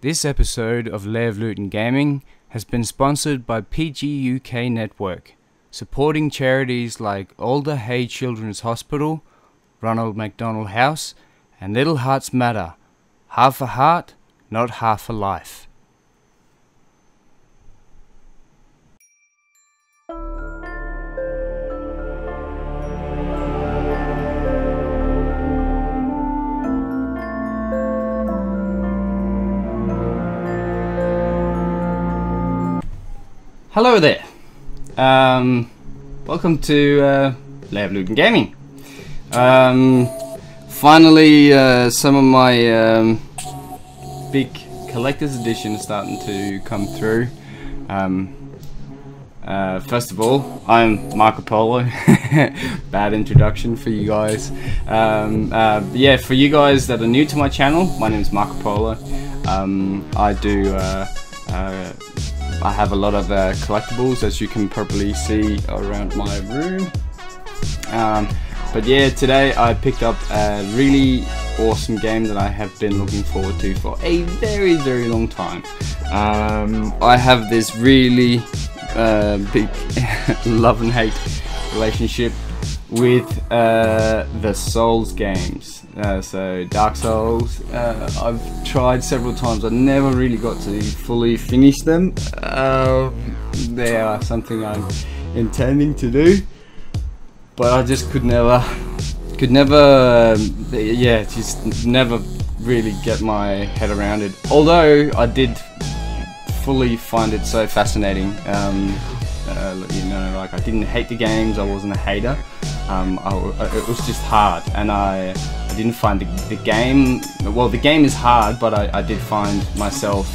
This episode of Lair Gaming has been sponsored by PG UK Network, supporting charities like Alder Hay Children's Hospital, Ronald McDonald House, and Little Hearts Matter. Half a heart, not half a life. Hello there. Welcome to Lair Gaming. Finally, some of my big collector's editions starting to come through. First of all, I'm Marco Polo. Bad introduction for you guys. Yeah, for you guys that are new to my channel, my name is Marco Polo. I have a lot of collectibles, as you can probably see around my room. But yeah, today I picked up a really awesome game that I have been looking forward to for a very long time. I have this really big love and hate relationship with the Souls games. So Dark Souls, I've tried several times. I never really got to fully finish them. They are something I'm intending to do, but I just could never just never really get my head around it. Although I did fully find it so fascinating. You know, like, I didn't hate the games, I wasn't a hater. It was just hard, and I didn't find the game, well, the game is hard, but I did find myself,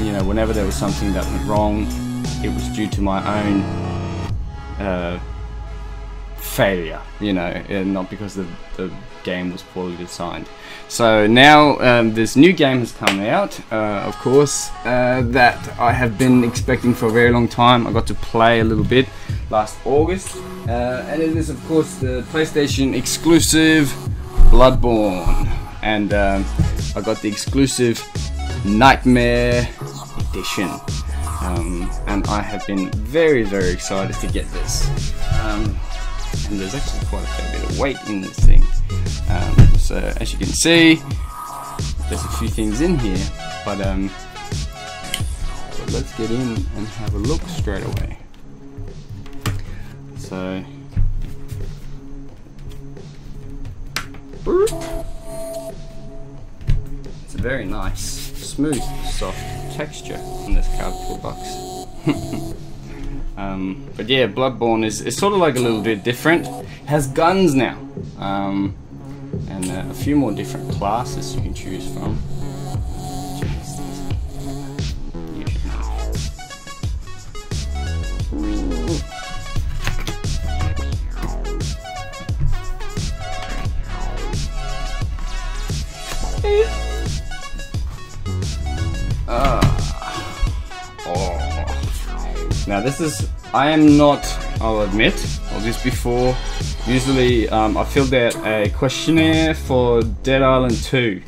you know, whenever there was something that went wrong, it was due to my own failure, you know, and not because the game was poorly designed. So now this new game has come out, of course, that I have been expecting for a very long time. I got to play a little bit last August, and it is of course the PlayStation exclusive Bloodborne, and I got the exclusive Nightmare Edition, and I have been very excited to get this. And there's actually quite a fair bit of weight in this thing. So as you can see, there's a few things in here, but let's get in and have a look straight away. So it's a very nice, smooth, soft texture in this cardboard box. But yeah, Bloodborne is sort of like a little bit different. It has guns now, and a few more different classes you can choose from. Now this is, I am not, I'll admit, or this before, usually I filled out a questionnaire for Dead Island 2,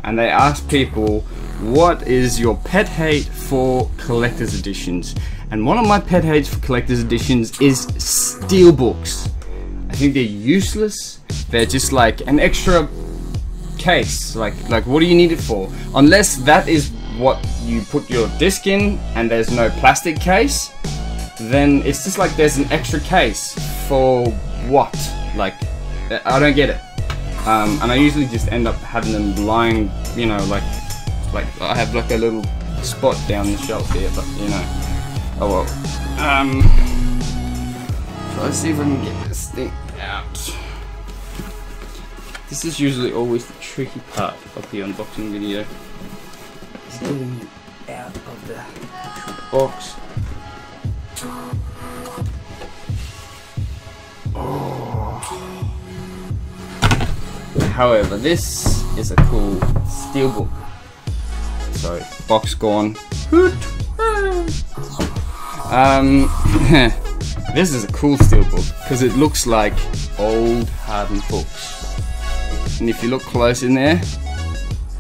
and they asked people, what is your pet hate for collector's editions? And one of my pet hates for collector's editions is steelbooks. I think they're useless. They're just like an extra case. Like what do you need it for? Unless that is what you put your disc in and there's no plastic case, then it's just like there's an extra case for what? Like, I don't get it. And I usually just end up having them lying, you know, like I have like a little spot down the shelf here, but you know, oh well. So let's see if I can get this thing out. This is usually always the tricky part of the unboxing video, is getting it out of the actual box. Oh. However, this is a cool steelbook. So, box gone. This is a cool steelbook because it looks like old hardened books. And if you look close in there,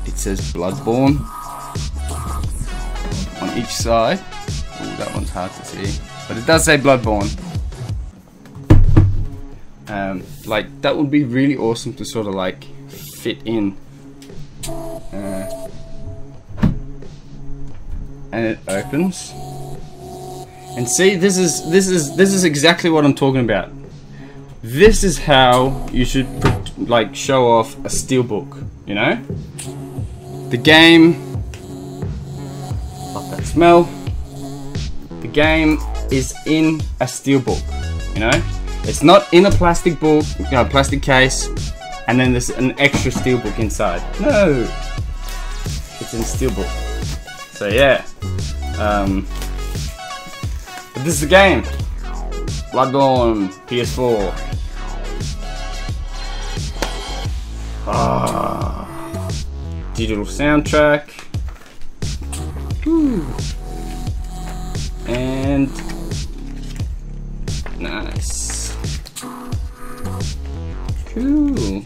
it says Bloodborne. each side. Ooh, that one's hard to see, but it does say Bloodborne. Like, that would be really awesome to sort of like fit in. And it opens. And see, this is exactly what I'm talking about. This is how you should like show off a steelbook, you know? The game, like that smell. The game is in a steelbook, you know? It's not in a plastic book, you know, plastic case, and then there's an extra steelbook inside. No, it's in steelbook. So yeah, but this is the game. Bloodborne, PS4. Digital soundtrack. Woo. And nice. Cool.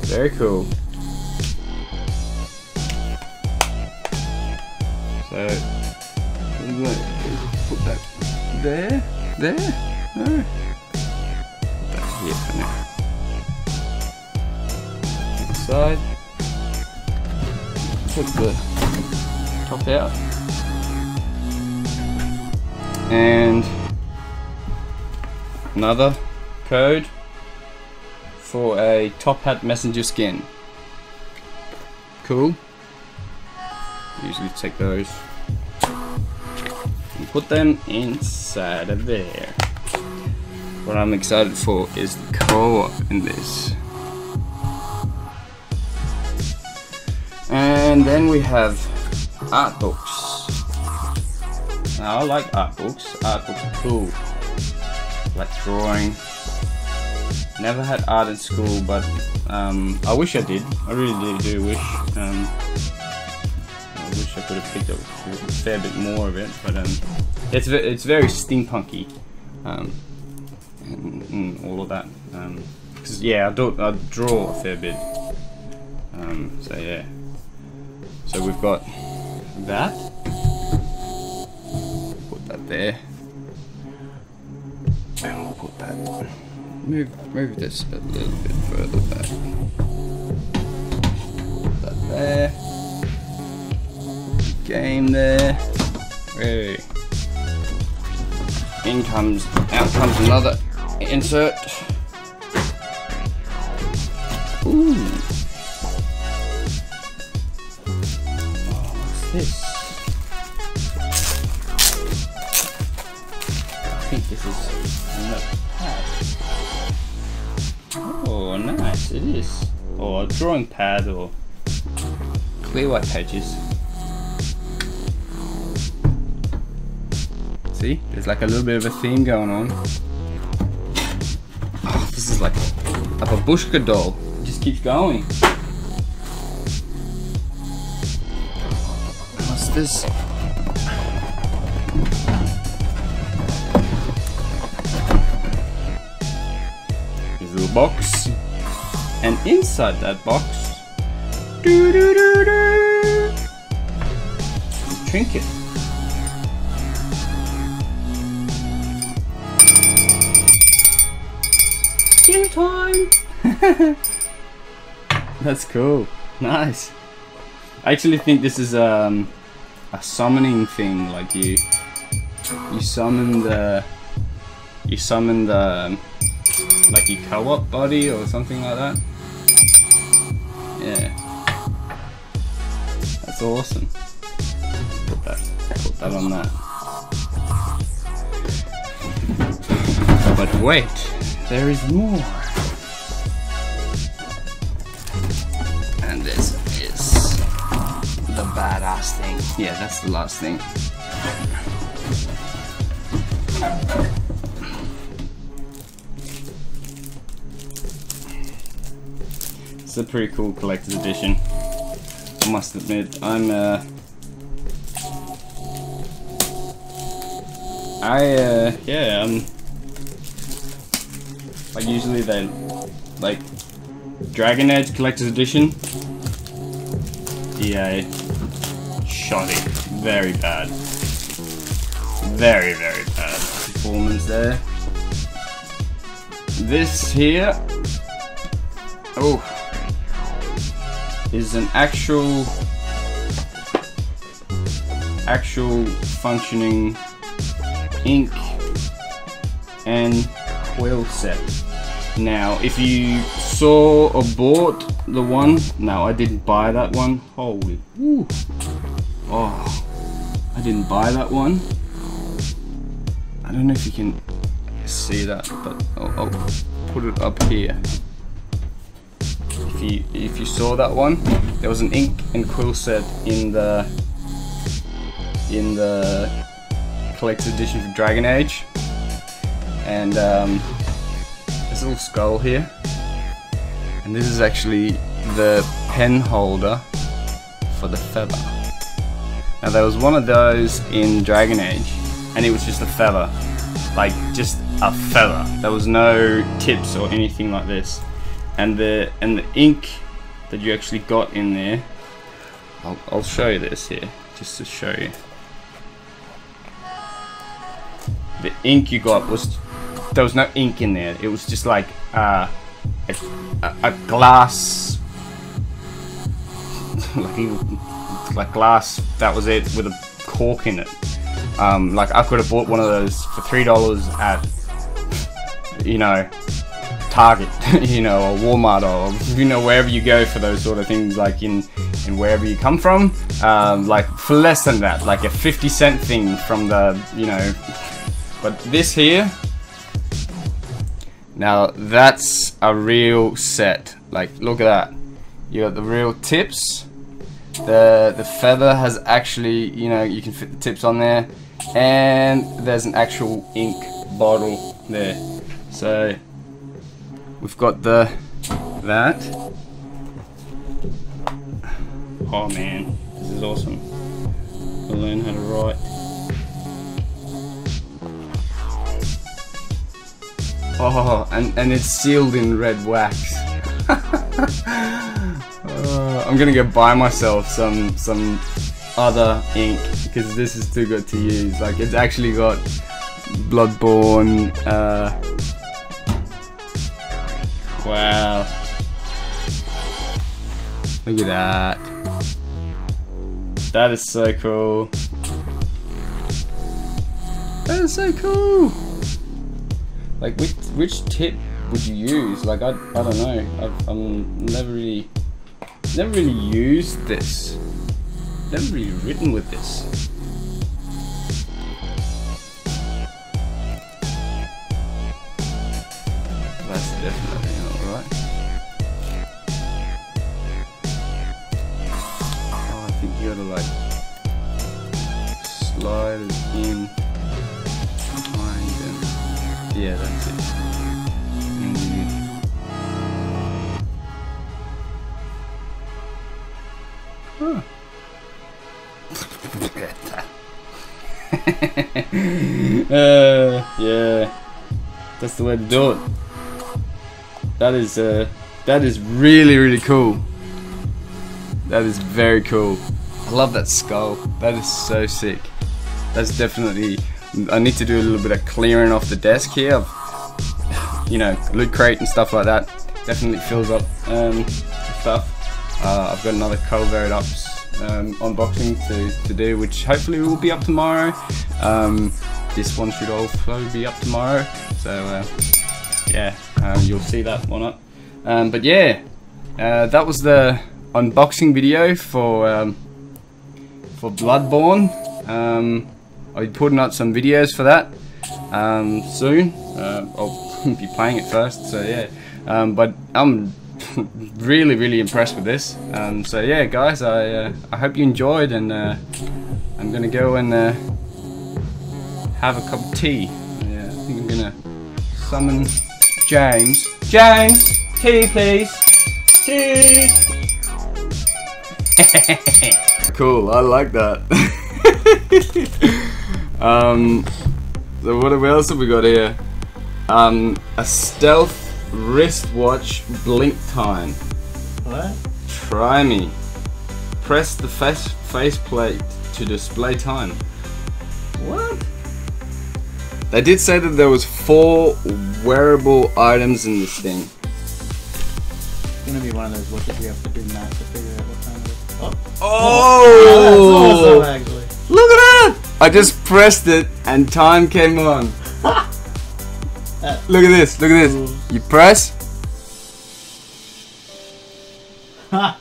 Very cool. So I'm going to put that there. No. Put that here for now. Inside. Put the top out. And another code for a top hat messenger skin. Cool. Usually take those and put them inside of there. What I'm excited for is the co-op in this. And then we have art books. Now, I like art books. Art books are cool. Like drawing. Never had art in school, but I wish I did. I really do wish. I wish I could have picked up a fair bit more of it, but it's very steampunky, and all of that. Cause yeah, I draw a fair bit. So yeah. So we've got that. Put that there. And we'll put that. Move this a little bit further back. Put that there. Game there. Hey. Out comes another insert. Ooh. Oh, what's this? I think this is another pad. Oh, nice, it is. Or a drawing pad or clear white pages. See, there's like a little bit of a theme going on. Oh, this is like a babushka doll. It just keeps going. What's this? Here's a little box. And inside that box, a trinket. Game time! That's cool. Nice. I actually think this is a summoning thing. Like you summon the like your co-op body or something like that. Yeah. That's awesome. Put that on that. But wait. There is more. And this is the badass thing. Yeah, that's the last thing. It's a pretty cool collector's edition. I must admit, I'm like usually they like Dragon Age collector's edition. DA. Shoddy. Very bad. Very, very bad performance there. This here, oh, is an actual functioning ink and quill set. Now, if you saw or bought the one, no, I didn't buy that one. Holy, woo. Oh, I didn't buy that one. I don't know if you can see that, but I'll put it up here. If you saw that one, there was an ink and quill set in the collector's edition for Dragon Age, and this little skull here, and this is actually the pen holder for the feather. Now there was one of those in Dragon Age, and it was just a feather, like just a feather. There was no tips or anything like this, and the ink that you actually got in there, I'll show you this here just to show you. The ink you got was, there was no ink in there. It was just like a glass, like glass. That was it, with a cork in it. Like I could have bought one of those for $3 at, you know, Target, you know, or Walmart, or you know, wherever you go for those sort of things, like in wherever you come from, like for less than that, like a 50-cent thing from the, you know. But this here, now that's a real set. Like, look at that. You got the real tips. The feather has actually, you know, you can fit the tips on there, and there's an actual ink bottle there. So we've got that. Oh man, this is awesome. I'll learn how to write. Oh, and it's sealed in red wax. I'm gonna go buy myself some other ink, because this is too good to use. Like, it's actually got Bloodborne. Wow, look at that. That is so cool. That is so cool. Like, which tip would you use? Like, I don't know. I've never really used this. Never really written with this. That's definitely not right. Oh, I think you gotta like slide it in. Yeah, that's it. Huh. Yeah, that's the way to do it. That is really, really cool. That is very cool. I love that skull. That is so sick. That's definitely. I need to do a little bit of clearing off the desk here. You know, loot crate and stuff like that. Definitely fills up stuff. I've got another Colvaried Ops unboxing to do, which hopefully will be up tomorrow. This one should also be up tomorrow. So yeah, you'll see that one up. But yeah, that was the unboxing video for Bloodborne. I'll be putting up some videos for that soon. I'll be playing it first, so yeah. But I'm really, really impressed with this. So yeah, guys, I hope you enjoyed, and I'm gonna go and have a cup of tea. Yeah, I think I'm gonna summon James. James, tea, please. Tea. Cool. I like that. So what else have we got here? A stealth wristwatch blink time. What? Try me. Press the faceplate to display time. What? They did say that there was 4 wearable items in this thing. It's gonna be one of those watches we have to do math to figure out what time it is. Oh! That's awesome, actually. Look at that! I just pressed it and time came on. Look at this, look at this. You press. That